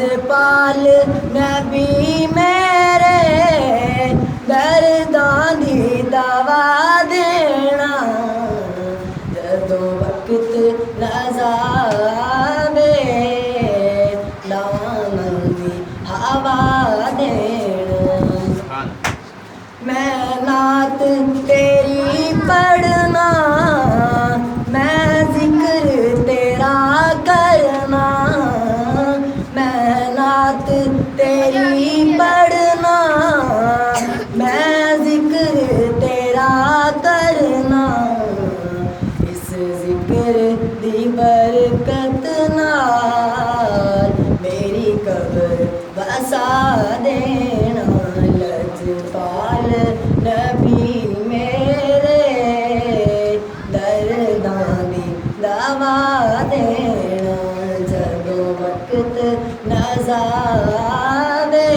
लजपाल नबी मेरे दर्दां दी दवा देना जदों वक्त नज़ावे दामन दी हवा देना। मैं नात तेरी पढ़ना मैं जिक्र तेरा करना मैं नात तेरी पढ़ना मैं जिक्र तेरा करना इस जिक्र दी बरकत नाल मेरी कब्र बसा देना। लजपाल नबी मेरे दर्दां दी दवा देना जदों वक्त नज़ावे